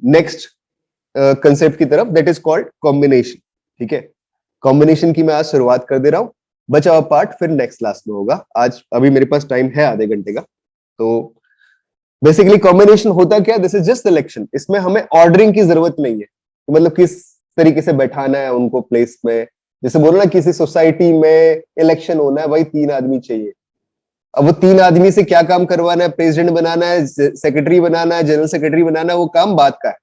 Next concept की तरफ, that is called combination. ठीक है, कॉम्बिनेशन की मैं आज शुरुआत कर दे रहा हूं, बचा हुआ पार्ट फिर नेक्स्ट क्लास में होगा। आज अभी मेरे पास टाइम है आधे घंटे का। तो बेसिकली कॉम्बिनेशन होता क्या, दिस इज जस्ट सिलेक्शन। इसमें हमें ऑर्डरिंग की जरूरत नहीं है, तो मतलब किस तरीके से बैठाना है उनको प्लेस में। जैसे बोलो ना, किसी सोसाइटी में इलेक्शन होना है, भाई 3 आदमी चाहिए। अब वो 3 आदमी से क्या काम करवाना है, प्रेसिडेंट बनाना है, सेक्रेटरी बनाना है, जनरल सेक्रेटरी बनाना है, वो काम बात का है,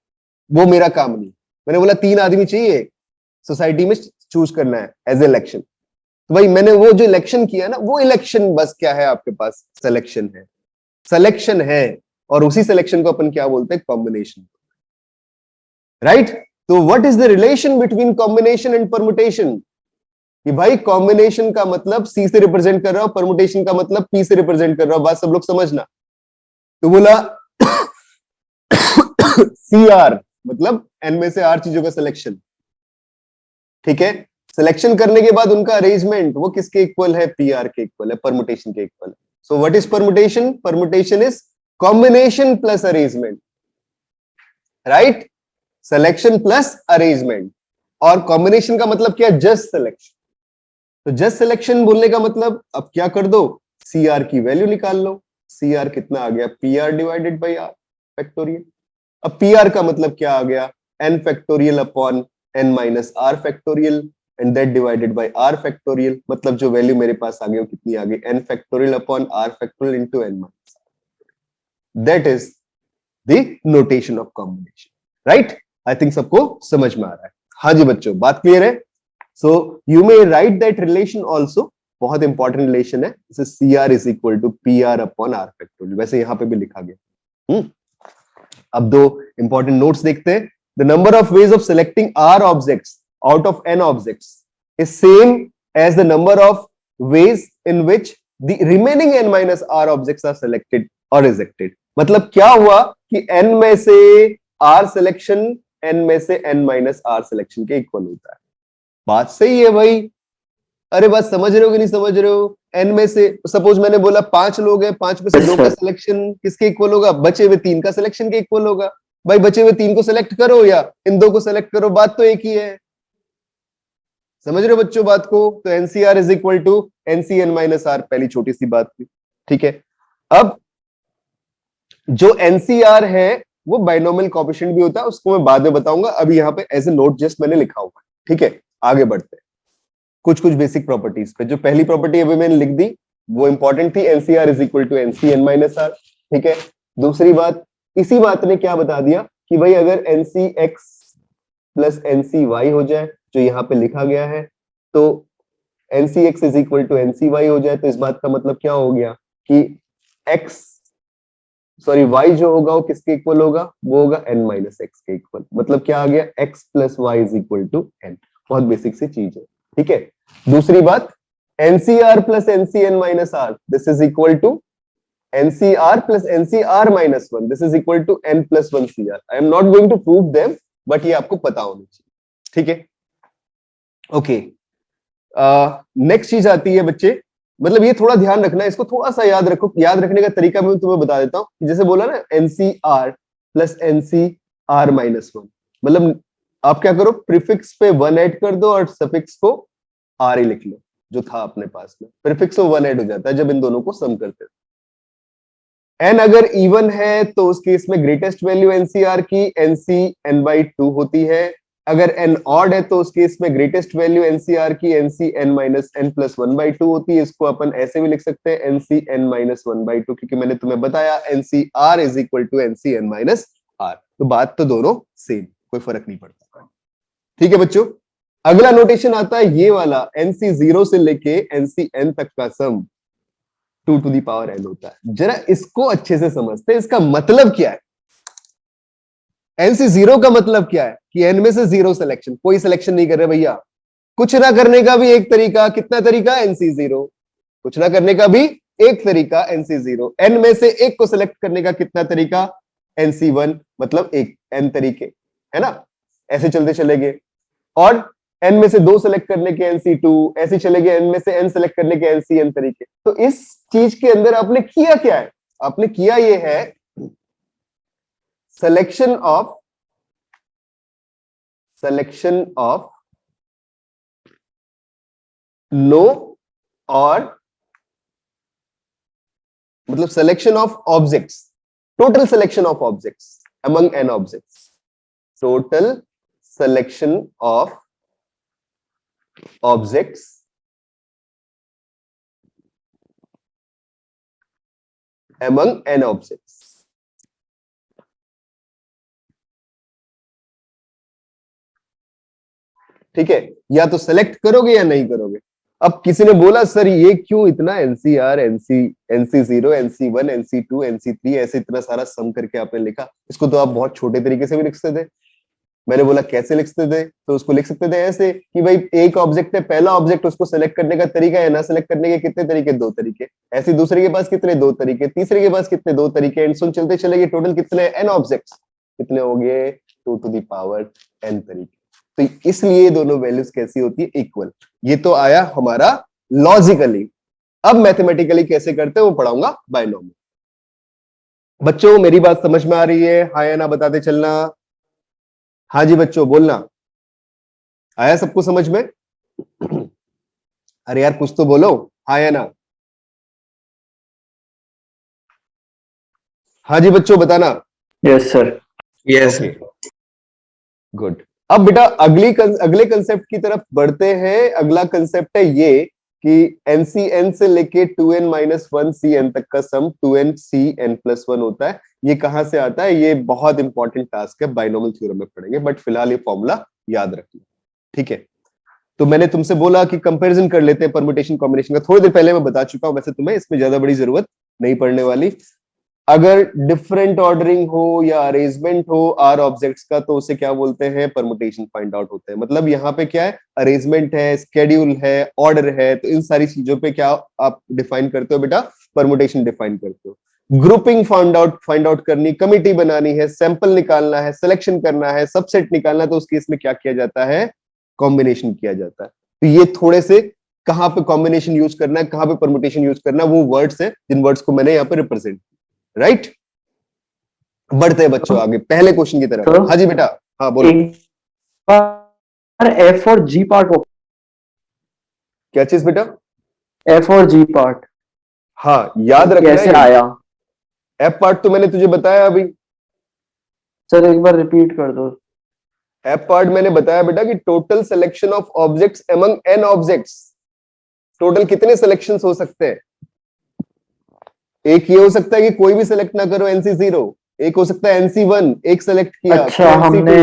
वो मेरा काम नहीं। मैंने बोला 3 आदमी चाहिए सोसाइटी में, चूज करना है एज इलेक्शन। तो भाई मैंने वो जो इलेक्शन किया ना, वो इलेक्शन बस क्या है आपके पास, सिलेक्शन है, सिलेक्शन है। और उसी सिलेक्शन को अपन क्या बोलते हैं, कॉम्बिनेशन, राइट। तो what is the relation between combination and permutation, कि भाई कॉम्बिनेशन का मतलब सी से रिप्रेजेंट कर रहा हूं, परमुटेशन का मतलब पी से रिप्रेजेंट कर रहा हूं। बात सब लोग समझना। तो बोला सी आर मतलब एन में से आर चीजों का सिलेक्शन। ठीक है, सिलेक्शन करने के बाद उनका अरेंजमेंट वो किसके इक्वल है, पी आर के इक्वल है, परमुटेशन के इक्वल है। So what is permutation, permutation is combination plus arrangement, right. Selection plus arrangement. और कॉम्बिनेशन का मतलब क्या, जस्ट सिलेक्शन। तो जस्ट सिलेक्शन बोलने का मतलब अब क्या कर दो, सी आर की वैल्यू निकाल लो। सी आर कितना आ गया, P R divided by R factorial. अब पी आर का मतलब क्या आ गया, N factorial upon N minus R factorial, and that divided by R factorial. मतलब जो वैल्यू मेरे पास आ गई वो कितनी आ गई, N factorial upon R factorial into N minus R. That is the notation of combination, right. I think सबको समझ में आ रहा है। हाँ जी बच्चों, बात क्लियर है। So you may write that relation also, बहुत इंपॉर्टेंट रिलेशन है। जैसे C R is equal to P R upon R factorial, वैसे यहां पे भी लिखा गया। अब दो इंपॉर्टेंट नोट्स देखते हैं। The number of ways of selecting R objects out of N objects is same as the number of ways in which the remaining N minus R objects are selected or rejected. मतलब क्या हुआ कि N में से are selection N में से N minus are selection के equal होता है। बात सही है भाई, अरे बात समझ रहे हो कि नहीं समझ रहे हो। एन में से सपोज मैंने बोला 5 लोग हैं, 5 में से 2 का सिलेक्शन किसके इक्वल होगा, बचे हुए 3 का सिलेक्शन के इक्वल होगा। भाई बचे हुए 3 को सिलेक्ट करो या इन 2 को सिलेक्ट करो, बात तो एक ही है। समझ रहे हो बच्चों बात को। तो NCR is equal to NCN minus R, पहली छोटी सी बात थी। ठीक है, अब जो एनसीआर है वो बाइनोमियल कोएफिशिएंट भी होता है, उसको मैं बाद में बताऊंगा। अभी यहाँ पे एज ए नोट जस्ट मैंने लिखा हुआ है। ठीक है, आगे बढ़ते हैं कुछ बेसिक प्रॉपर्टीज पे। जो पहली प्रॉपर्टी अभी मैंने लिख दी वो इंपॉर्टेंट थी, NCR is equal to NCN minus R. ठीक है, दूसरी बात, इसी बात ने क्या बता दिया कि भाई अगर NC X plus NC Y हो जाए, जो यहाँ पे लिखा गया है, तो NC X is equal to NC Y हो जाए, तो इस बात का मतलब क्या हो गया कि वाई जो होगा वो किसके इक्वल होगा, वो होगा एन माइनस एक्स के इक्वल। मतलब क्या आ गया, X plus Y is equal to N. बहुत बेसिक सी चीज है। ठीक है, दूसरी बात, NCR plus NCN minus R, this is equal to NCR plus NCR minus 1, this is equal to N plus 1 CR. I am not going to prove them, but ये आपको पता होना चाहिए। ठीक है, ओके। नेक्स्ट चीज आती है बच्चे, मतलब ये थोड़ा ध्यान रखना है, इसको थोड़ा सा याद रखो। याद रखने का तरीका मैं तुम्हें बता देता हूं। जैसे बोला ना एनसीआर प्लस एनसीआर माइनस 1, मतलब आप क्या करो, प्रीफिक्स पे 1 ऐड कर दो और सफिक्स को आर ही लिख लो, जो था अपने पास में। प्रीफिक्स को 1 ऐड हो जाता है जब इन दोनों को सम करते हैं। एन अगर इवन है तो उस केस में ग्रेटेस्ट वैल्यू एनसीआर की एनसी एन बाई 2 होती है। अगर एन ऑड है तो उस केस में ग्रेटेस्ट वैल्यू एनसीआर की NC N minus N plus 1 by 2 होती है। इसको अपन ऐसे भी लिख सकते हैं एनसी एन माइनस 1 बाई 2, क्योंकि मैंने तुम्हें बताया NCR is equal to NC N minus R. तो बात तो दोनों सेम, कोई फर्क नहीं पड़ता। ठीक है बच्चों, अगला नोटेशन आता है ये वाला, एनसी 0 से लेके एनसी एन तक का सम 2 टू दी पावर एन होता है। जरा इसको अच्छे से समझते हैं, इसका मतलब क्या है। एनसी 0 का मतलब क्या है कि एन में से 0 सिलेक्शन, कोई सिलेक्शन नहीं कर रहे भैया। कुछ ना करने का भी एक तरीका, कितना तरीका, एनसी 0। कुछ ना करने का भी एक तरीका, एनसी 0। एन में से एक को सिलेक्ट करने का कितना तरीका, एनसी 1, मतलब एक एन तरीके, है ना। ऐसे चलते चले गए। और एन में से 2 सेलेक्ट करने के एनसी 2, ऐसे चले गए एन में से एन सेलेक्ट करने के एनसी एन तरीके। तो इस चीज के अंदर आपने किया क्या है, आपने किया ये है selection of selection of no or मतलब selection of objects, total selection of objects among n objects, total selection of objects among n objects. ठीक है, या तो सेलेक्ट करोगे या नहीं करोगे. अब किसी ने बोला सर ये क्यों इतना NCR, NC0, NC1, NC2, NC3 ऐसे इतना सारा सम करके आपने लिखा, इसको तो आप बहुत छोटे तरीके से भी लिख सकते थे. मैंने बोला कैसे लिख सकते थे, तो उसको लिख सकते थे ऐसे कि भाई एक ऑब्जेक्ट है, पहला ऑब्जेक्ट, उसको सेलेक्ट करने का तरीका है ना, सेलेक्ट करने के कितने तरीके, 2 तरीके. ऐसे दूसरे के पास कितने, 2 तरीके, तीसरे के पास कितने, 2 तरीके, एंड सुन चलते चलेंगे. टोटल कितने n ऑब्जेक्ट्स, कितने हो गए, 2 to the power n तरीके. तो इसलिए दोनों वैल्यूज कैसी होती है, इक्वल. ये तो आया हमारा लॉजिकली. अब मैथमेटिकली कैसे करते हैं वो पढ़ाऊंगा बायनोमियल. बच्चों मेरी बात समझ में आ रही है, हाँ या ना बताते चलना. हाँ जी बच्चों बोलना, आया सबको समझ में? अरे यार कुछ तो बोलो, हाँ या ना. हाँ जी बच्चों बताना. Yes sir. यस. गुड. अब बेटा अगले कंसेप्ट की तरफ बढ़ते हैं. अगला कंसेप्ट है ये कि NCN से लेके 2n-1 CN तक का सम 2n-CN+1 होता है. ये कहां से आता है, ये बहुत इंपॉर्टेंट टास्क है, बाइनोमियल थ्योरम में पढ़ेंगे, बट फिलहाल ये फॉर्मूला याद रखना. ठीक है, तो मैंने तुमसे बोला कि कंपैरिजन कर लेते हैं परम्यूटेशन कॉम्बिनेशन का. थोड़ी देर पहले मैं बता चुका हूं, वैसे तुम्हें इसमें ज्यादा बड़ी जरूरत नहीं पड़ने वाली. अगर डिफरेंट ऑर्डरिंग हो या अरेंजमेंट हो आर ऑब्जेक्ट्स का, तो उसे क्या बोलते हैं, परमुटेशन फाइंड आउट होते हैं. मतलब यहाँ पे क्या है, अरेंजमेंट है, स्केड्यूल है, ऑर्डर है, तो इन सारी चीजों पे क्या आप डिफाइन करते हो बेटा, परमुटेशन डिफाइन करते हो. ग्रुपिंग फाइंड आउट करनी, कमिटी बनानी है, सैंपल निकालना है, सिलेक्शन करना है, सबसेट निकालना है, तो उस केस में क्या किया जाता है, कॉम्बिनेशन किया जाता है. तो ये थोड़े से कहां पे कॉम्बिनेशन यूज करना है, कहां पे परमुटेशन यूज करना है, वो वर्ड्स है जिन वर्ड्स को मैंने यहाँ पे रिप्रेजेंट. राइट, बढ़ते हैं बच्चों आगे पहले क्वेश्चन की तरफ. हाँ जी बेटा, हाँ बोलो. एफ और जी पार्ट हो. क्या चीज बेटा, एफ और जी पार्ट. हाँ याद रखना कैसे आया. एफ पार्ट तो मैंने तुझे बताया अभी. सर एक बार रिपीट कर दो. एफ पार्ट मैंने बताया बेटा कि total selection of objects among N objects. Total कितने सिलेक्शंस हो सकते हैं. एक ये हो सकता है कि कोई भी सिलेक्ट ना करो, NC0. एक हो सकता है NC1, एक सिलेक्ट किया. अच्छा, हमने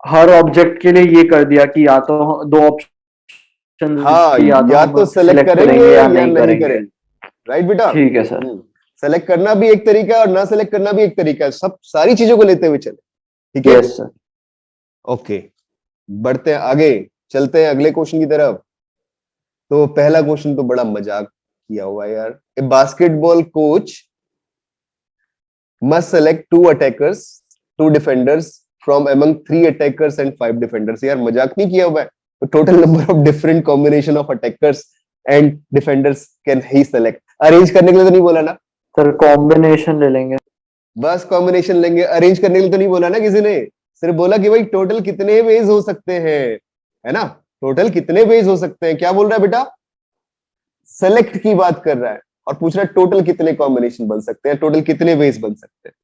हर ऑब्जेक्ट के लिए ये कर दिया कि या तो 2 ऑप्शन, हाँ या तो सिलेक्ट करेंगे या नहीं करेंगे. राइट बेटा, ठीक है सर. सेलेक्ट करना भी एक तरीका है और ना सेलेक्ट करना भी एक तरीका है. सब सारी चीजों को लेते हुए चले. ठीक है, यस सर. ओके, बढ़ते हैं आगे, चलते हैं अगले क्वेश्चन की तरफ. तो पहला क्वेश्चन तो बड़ा मजाक किया हुआ है यार. A basketball coach must select 2 attackers, 2 defenders from among 3 attackers and 5 defenders. यार मजाक नहीं किया हुआ है. तो total number of different combination of attackers and defenders can he select. अरेंज करने के लिए तो नहीं बोला ना सर, कॉम्बिनेशन ले लेंगे. बस कॉम्बिनेशन लेंगे, अरेंज करने के लिए तो नहीं बोला ना किसी ने. सिर्फ बोला कि भाई टोटल कितने वेज हो सकते हैं, है ना, टोटल कितने वेज हो सकते हैं. क्या बोल रहा है बेटा, सेलेक्ट की बात कर रहा है और पूछ रहा है टोटल कितने कॉम्बिनेशन बन सकते हैं, टोटल कितने वेज बन सकते हैं.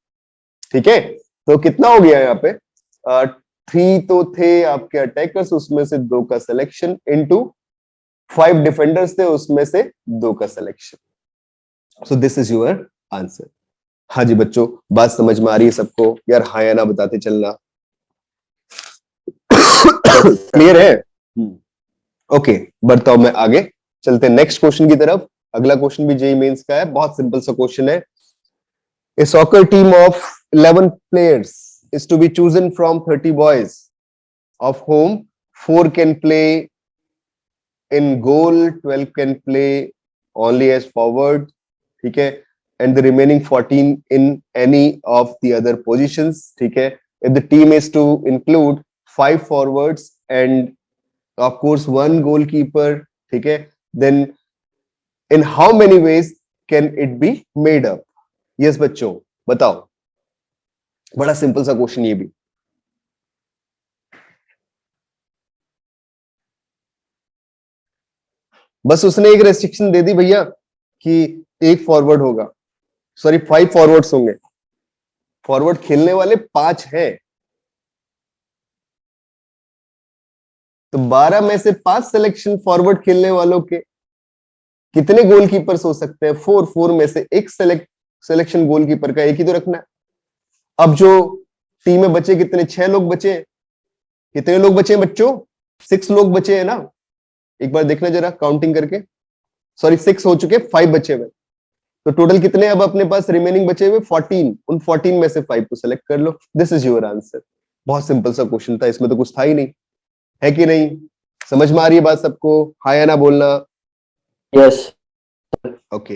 ठीक है, तो कितना हो गया यहाँ पे, 3 तो थे आपके अटैकर्स, उसमें से 2 का सिलेक्शन, इनटू 5 डिफेंडर्स थे, उसमें से 2 का selection. So this is your answer. हाँ जी बच्चों, बात समझ में आ रही है सबको यार, हाँ या ना बताते चलना. क्लियर है? ओके, बढ़ता हूं मैं आगे, चलते नेक्स्ट क्वेश्चन की तरफ. अगला क्वेश्चन भी जेईई मेंस का है, बहुत सिंपल सा क्वेश्चन है. A soccer team of 11 players is to be chosen from 30 boys, of whom 4 can play in goal, 12 can play only as forward. ठीक है, and the remaining 14 in any of the other positions. ठीक है, if the team is to include 5 forwards and of course 1 goalkeeper, ठीक है, then in how many ways can it be made up? Yes बच्चों बताओ. बड़ा simple सा question ये भी. बस उसने एक रेस्ट्रिक्शन दे दी भैया कि एक फॉरवर्ड होगा, सॉरी 5 फॉरवर्ड्स होंगे, फॉरवर्ड खेलने वाले 5 हैं, तो 12 में से 5 सिलेक्शन फॉरवर्ड खेलने वालों के। कितने गोलकीपर्स हो सकते हैं? 4 में से एक सिलेक्शन गोलकीपर का, एक ही तो रखना है। अब जो टीम में बचे कितने? 6 लोग बचे हैं। कितने लोग बचे हैं बच्चों? 6 लोग बचे हैं ना, एक बार देखना जरा काउंटिंग करके। सॉरी 6 हो चुके, 5 बचे हुए, तो टोटल कितने अब अपने पास रिमेनिंग बचे हुए? 14। उन 14 में से 5 को सिलेक्ट कर लो, दिस इज योर आंसर। बहुत सिंपल सा क्वेश्चन था, इसमें तो कुछ था ही नहीं, है कि नहीं? समझ में आ रही है बात सबको? हाँ या ना बोलना। यस। ओके